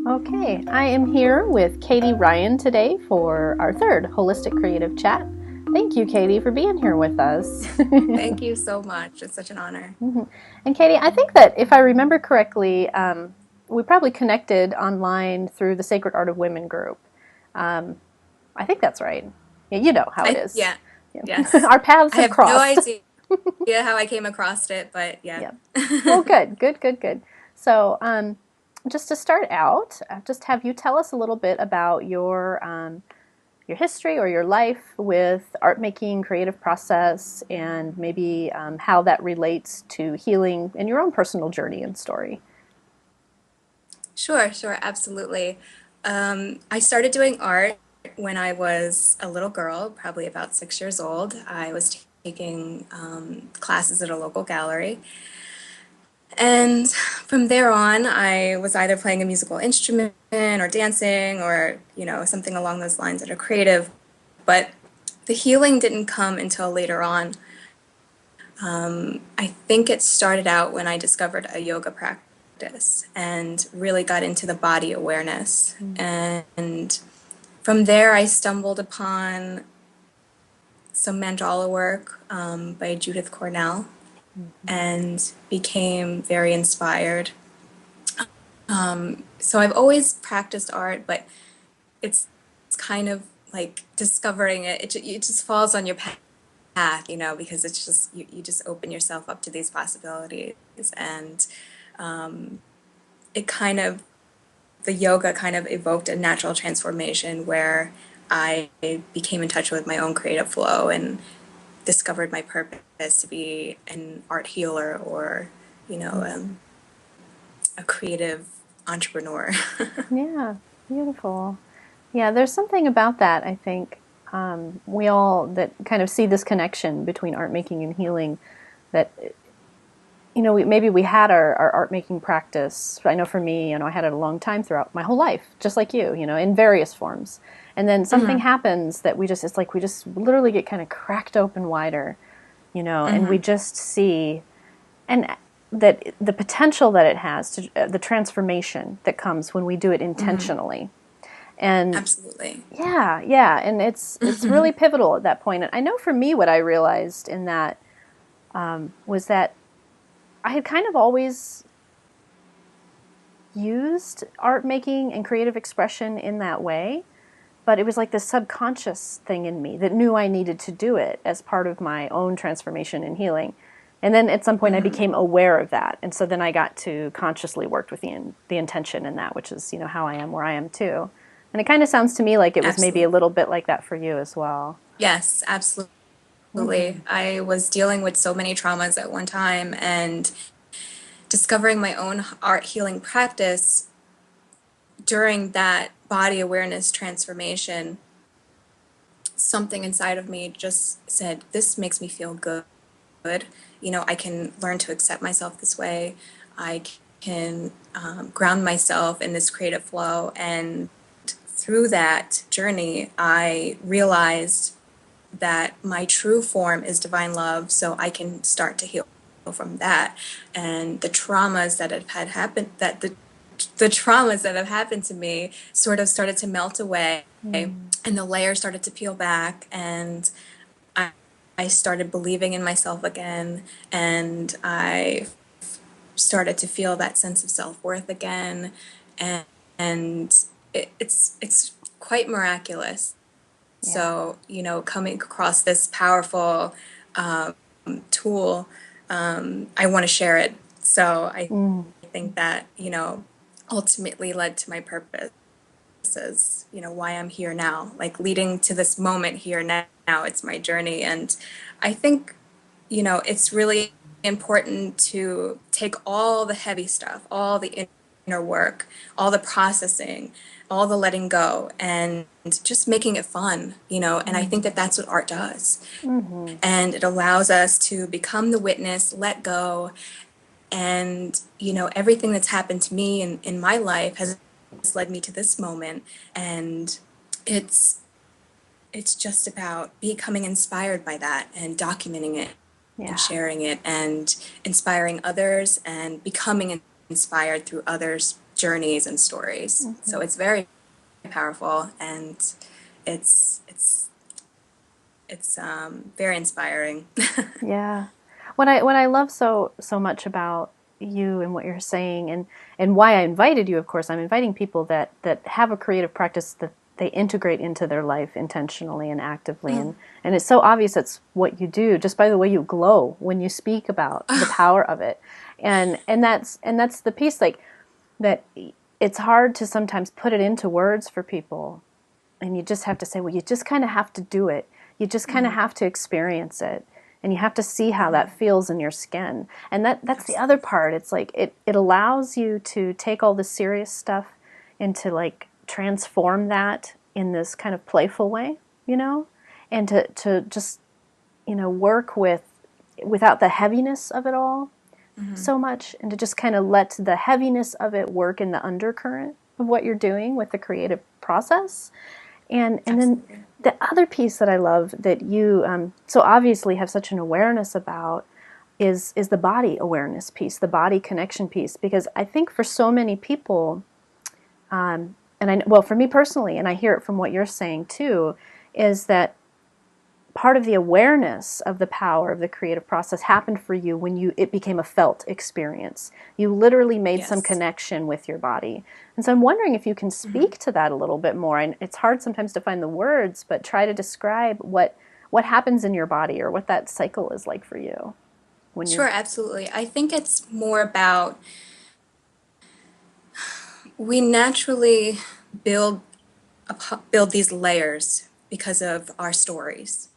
Okay, I am here with Katie Ryan today for our third Holistic Creative Chat. Thank you, Katie, for being here with us. Thank you so much. It's such an honor. And Katie, I think that if I remember correctly, we probably connected online through the Sacred Art of Women group. Um, I think that's right. Yeah, you know how it is. Yeah, Yeah. yes. Our paths I have have no crossed. idea how I came across it, but yeah. Yeah. Well, good, good, good, good. So, just to start out, just have you tell us a little bit about your history or your life with art making, creative process, and maybe how that relates to healing in your own personal journey and story. Sure, absolutely. I started doing art when I was a little girl, probably about 6 years old. I was taking classes at a local gallery. And from there on, I was either playing a musical instrument or dancing or, something along those lines that are creative. But the healing didn't come until later on. I think it started out when I discovered a yoga practice and really got into the body awareness. And from there, I stumbled upon some mandala work by Judith Cornell Mm-hmm. and became very inspired. So I've always practiced art, but it's kind of like discovering it. It just falls on your path, because it's just you just open yourself up to these possibilities, and it kind of the yoga kind of evoked a natural transformation where I became in touch with my own creative flow and discovered my purpose to be an art healer or you know Mm-hmm. um, a creative entrepreneur. Yeah, beautiful. Yeah, there's something about that, I think. We all that kind of see this connection between art making and healing that maybe we had our art making practice. I know for me, I had it a long time throughout my whole life, just like you, in various forms. And then something Hmm. happens that it's like we just literally get kind of cracked open wider, and we Hmm. just see, and that the potential that it has to the transformation that comes when we do it Hmm. intentionally. And Absolutely. yeah, yeah, and it's really pivotal at that point. And I know for me, what I realized in that was that I had kind of always used art making and creative expression in that way, but it was like this subconscious thing in me that knew I needed to do it as part of my own transformation and healing. And then at some point I Hmm. became aware of that. And so then I got to consciously work with the intention in that, which is, how I am where I am too. And it kind of sounds to me like it was maybe a Absolutely. little bit like that for you as well. Yes, absolutely. Mm-hmm. I was dealing with so many traumas at one time and discovering my own art healing practice during that body awareness transformation. Something inside of me just said, this makes me feel good. I can learn to accept myself this way. I can ground myself in this creative flow. And through that journey, I realized that my true form is divine love, so I can start to heal from that. And the traumas that have had happened, that the traumas that have happened to me sort of started to melt away, Mm. and the layers started to peel back, and I, I started believing in myself again, and I started to feel that sense of self-worth again, and, and it's quite miraculous. Yeah. So, coming across this powerful tool, I want to share it. So I Mm. think that, ultimately led to my purpose as, why I'm here now, like leading to this moment here now. It's my journey. And I think, it's really important to take all the heavy stuff, all the inner work, all the processing, all the letting go, and just making it fun, and I think that Mm. that's what art does. Mm-hmm. And it allows us to become the witness, let go, and, everything that's happened to me in my life has led me to this moment. And it's it's just about becoming inspired by that and documenting it and Yeah. sharing it and inspiring others and becoming inspired through others journeys and stories. So it's very powerful, and it's it's it's very inspiring. Yeah. What I love so much about you and what you're saying, and why I invited you, of course, I'm inviting people that have a creative practice that they integrate into their life intentionally and actively, and it's so obvious it's what you do just by the way you glow when you speak about the power of it. And that's the piece, like, that it's hard to sometimes put it into words for people, and you just have to say, well, you just kind of have to do it. You just kind of have to experience it, and you have to see how that feels in your skin. And that's the other part. It's like it allows you to take all the serious stuff and to, like, transform that in this kind of playful way, and to just, work without the heaviness of it all so much, and to just kind of let the heaviness of it work in the undercurrent of what you're doing with the creative process. And then Absolutely. the other piece that I love that you so obviously have such an awareness about is the body awareness piece, the body connection piece, because I think for so many people, well, for me personally, and I hear it from what you're saying too, is that part of the awareness of the power of the creative process happened for you when it became a felt experience. You literally made some Yes. connection with your body. And so I'm wondering if you can speak to that a little bit more. And it's hard sometimes to find the words, but try to describe what happens in your body, or what that cycle is like for you when you're. Sure, absolutely. I think it's more about we naturally build build these layers because of our stories,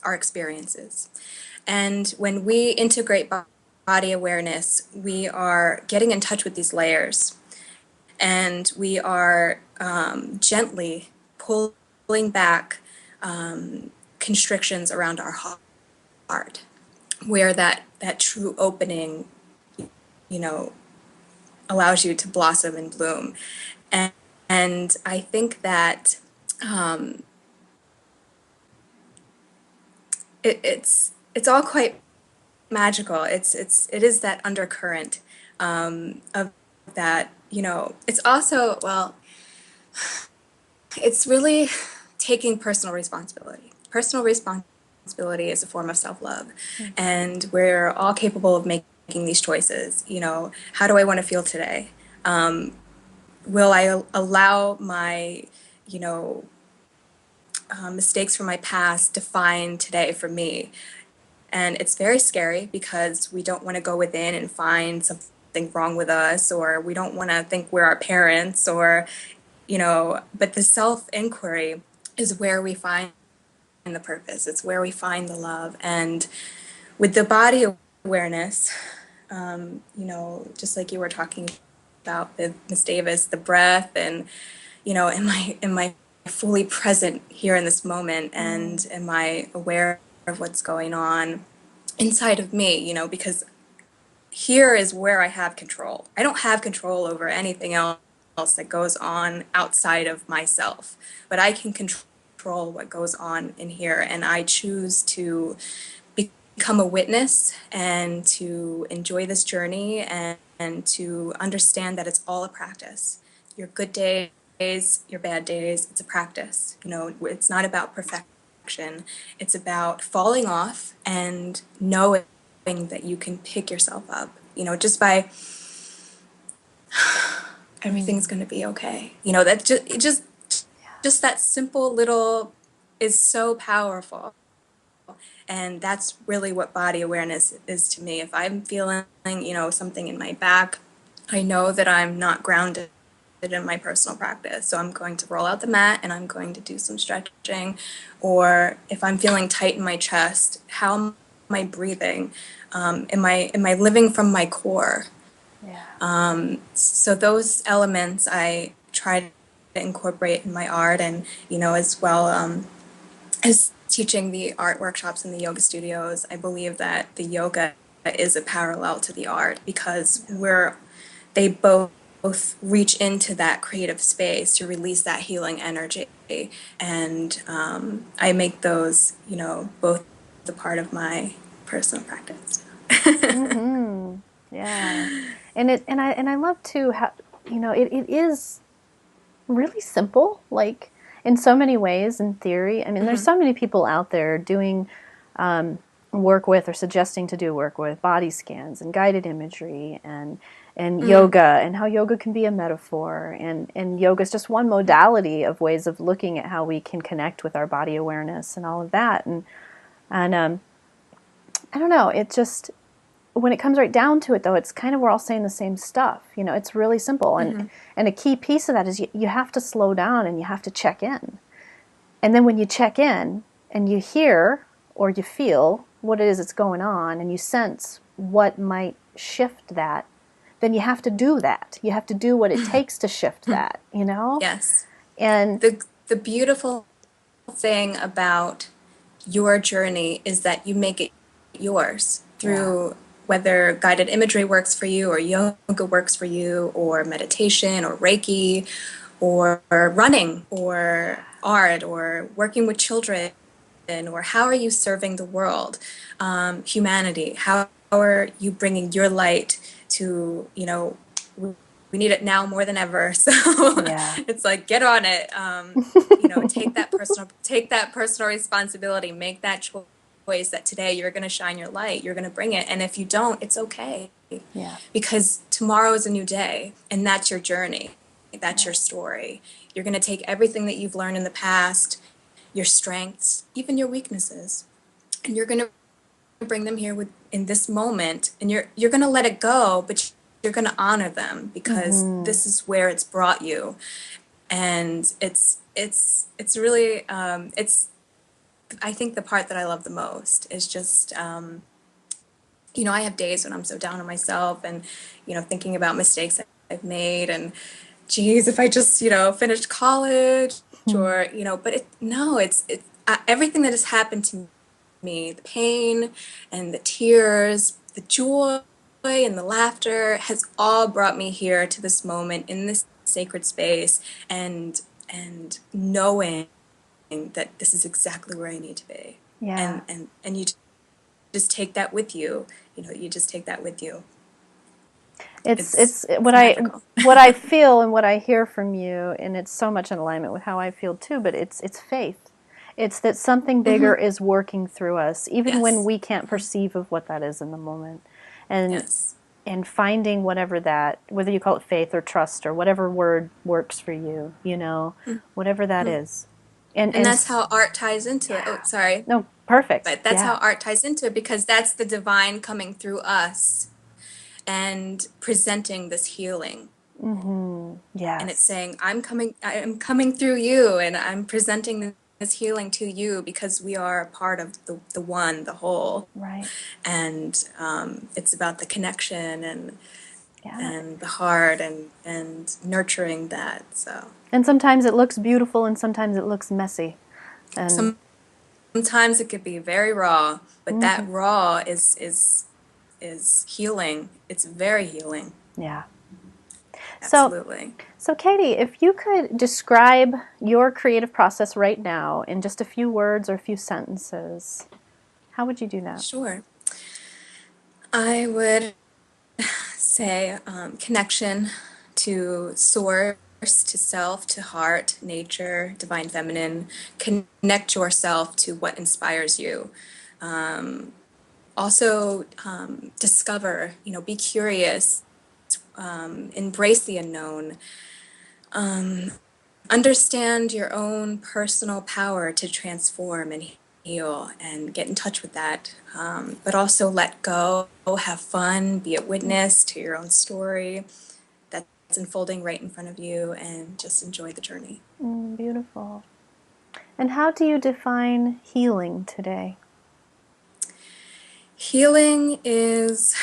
our experiences. And when we integrate body awareness, we are getting in touch with these layers, and we are gently pulling back constrictions around our heart, where that true opening, you know, allows you to blossom and bloom. And, and I think that it's all quite magical. It is that undercurrent of that. It's also, well, it's really taking personal responsibility. Personal responsibility is a form of self-love, and we're all capable of making these choices. How do I want to feel today? Will I allow my, you know, mistakes from my past define today for me? And it's very scary because we don't want to go within and find something wrong with us, or we don't want to think we're our parents, or, but the self inquiry is where we find the purpose. It's where we find the love. And with the body awareness, just like you were talking about with Miss Davis, the breath, and, am I fully present here in this moment, and am I aware of what's going on inside of me, because here is where I have control. I don't have control over anything else that goes on outside of myself, but I can control what goes on in here, and I choose to become a witness and to enjoy this journey, and to understand that it's all a practice. Your good days, your bad days, it's a practice. It's not about perfection. It's about falling off and knowing that you can pick yourself up, just by everything's going to be okay. That just that simple little is so powerful. And that's really what body awareness is to me. If I'm feeling, something in my back, I know that I'm not grounded in my personal practice. So I'm going to roll out the mat and I'm going to do some stretching. Or if I'm feeling tight in my chest, how am I breathing? Am I living from my core? Yeah. So those elements I try to incorporate in my art, and as well as teaching the art workshops in the yoga studios. I believe that the yoga is a parallel to the art, because they both reach into that creative space to release that healing energy, and I make those both the part of my personal practice. Yeah. And I love too how it is really simple, like in so many ways in theory. I mean, there's Mm-hmm. so many people out there doing work with or suggesting to do work with body scans and guided imagery and Mm. yoga, and how yoga can be a metaphor, and yoga is just one modality of ways of looking at how we can connect with our body awareness and all of that. And I don't know, it just, when it comes right down to it, though, it's kind of, we're all saying the same stuff. It's really simple, Mm-hmm. and a key piece of that is you have to slow down and you have to check in. And then when you check in and you hear or you feel what it is that's going on, and you sense what might shift that, then you have to do that. You have to do what it takes to shift that. Yes. And The beautiful thing about your journey is that you make it yours yeah, through whether guided imagery works for you or yoga works for you or meditation or Reiki or running or art or working with children, or how are you serving the world, humanity? How are you bringing your light to, we need it now more than ever. So yeah, it's like, get on it. Take that personal responsibility, make that choice that today you're going to shine your light, you're going to bring it. And if you don't, it's okay, yeah, because tomorrow is a new day, and that's your journey. That's your right, story. You're going to take everything that you've learned in the past, your strengths, even your weaknesses, and you're going to bring them here in this moment, and you're going to let it go, but you're going to honor them because mm-hmm. this is where it's brought you. And it's really it's I think the part that I love the most is just I have days when I'm so down on myself, and thinking about mistakes that I've made, and geez, if I just finished college, or but everything that has happened to me, the pain and the tears, the joy and the laughter, has all brought me here to this moment in this sacred space, and knowing that this is exactly where I need to be. Yeah. And you just take that with you. You just take that with you. It's It's magical. what I feel and what I hear from you, and it's so much in alignment with how I feel too. But it's faith. It's that something bigger Hmm. is working through us, even when Yes. we can't perceive of what that is in the moment, and Yes. and finding whatever that, whether you call it faith or trust or whatever word works for you, whatever that is, and And and that's how art ties into it. Oh, yeah, sorry. no, perfect, But that's yeah, how art ties into it, because that's the divine coming through us and presenting this healing. mm-hmm. And it's Yes, saying, I'm coming through you, and I'm presenting this healing to you because we are a part of the one, the whole. right, And it's about the connection yeah. and the heart, and nurturing that. So And sometimes it looks beautiful, and sometimes it looks messy, and sometimes it could be very raw, but mhm, that raw is healing. It's very healing. yeah. So, Absolutely. so Katie, if you could describe your creative process right now in just a few words or a few sentences, how would you do that? Sure. I would say connection to source, to self, to heart, nature, divine feminine. Connect yourself to what inspires you. Also, discover, be curious, embrace the unknown, understand your own personal power to transform and heal, and get in touch with that. But also let go, have fun, be a witness to your own story that's unfolding right in front of you, and just enjoy the journey. Beautiful. And how do you define healing today? Healing is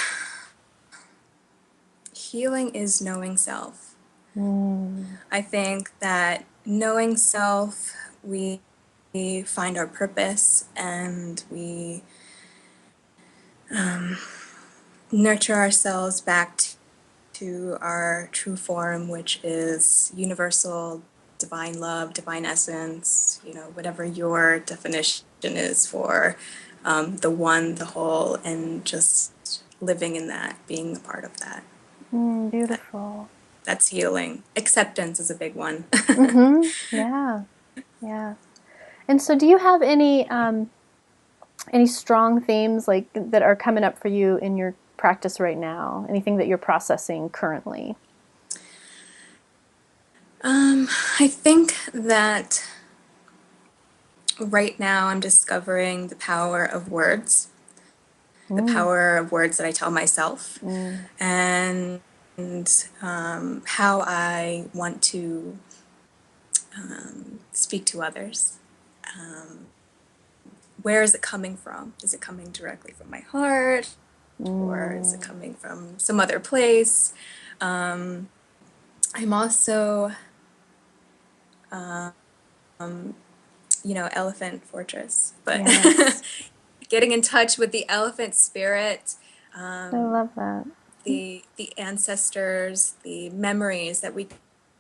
healing is knowing self. Mm, I think that knowing self, we find our purpose, and we nurture ourselves back to our true form, which is universal divine love, divine essence, whatever your definition is for the one, the whole, and just living in that, being a part of that. beautiful. that's healing. Acceptance is a big one. Yeah, yeah. And so, do you have any strong themes like that are coming up for you in your practice right now? Anything that you're processing currently? I think that right now I'm discovering the power of words, the Mm, power of words that I tell myself, mm, and how I want to speak to others. Where is it coming from? Is it coming directly from my heart, or is it mm. coming from some other place? I'm also, Elephant Fortress, but Yes, getting in touch with the elephant spirit, I love that. the ancestors, the memories that we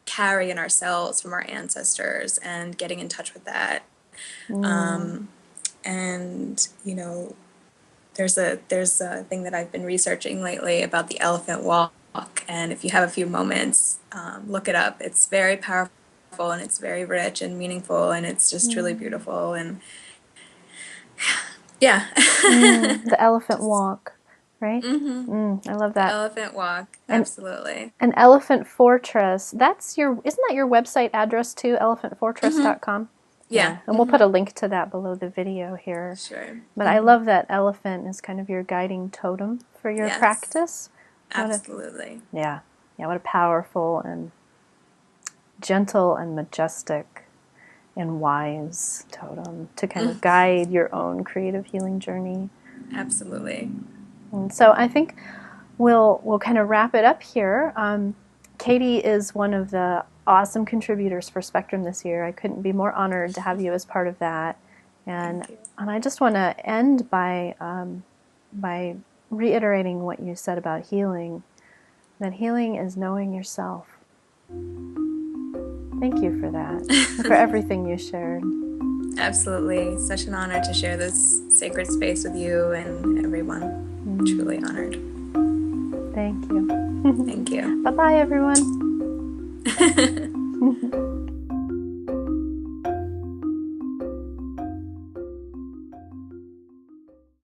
carry in ourselves from our ancestors, and getting in touch with that. Mm, And there's a thing that I've been researching lately about the elephant walk, and if you have a few moments, look it up. It's very powerful and it's very rich and meaningful, and it's just truly mm, beautiful. And yeah, the elephant just walk, right? I love the that. elephant walk, And absolutely. an elephant fortress. That's your, isn't that your website address too? Elephantfortress.com. Yeah, Yeah, and we'll put a link to that below the video here. sure. But I love that elephant is kind of your guiding totem for your Yes, practice. What a, absolutely. yeah, yeah, what a powerful and gentle and majestic and wise totem to kind of guide your own creative healing journey. Absolutely. And so I think we'll kind of wrap it up here. Katie is one of the awesome contributors for Spectrum this year. I couldn't be more honored to have you as part of that. And Thank you. and I just want to end by reiterating what you said about healing. That healing is knowing yourself. Thank you for that, and for everything you shared. Absolutely. Such an honor to share this sacred space with you and everyone. Truly honored. Thank you. Thank you. Bye bye, everyone.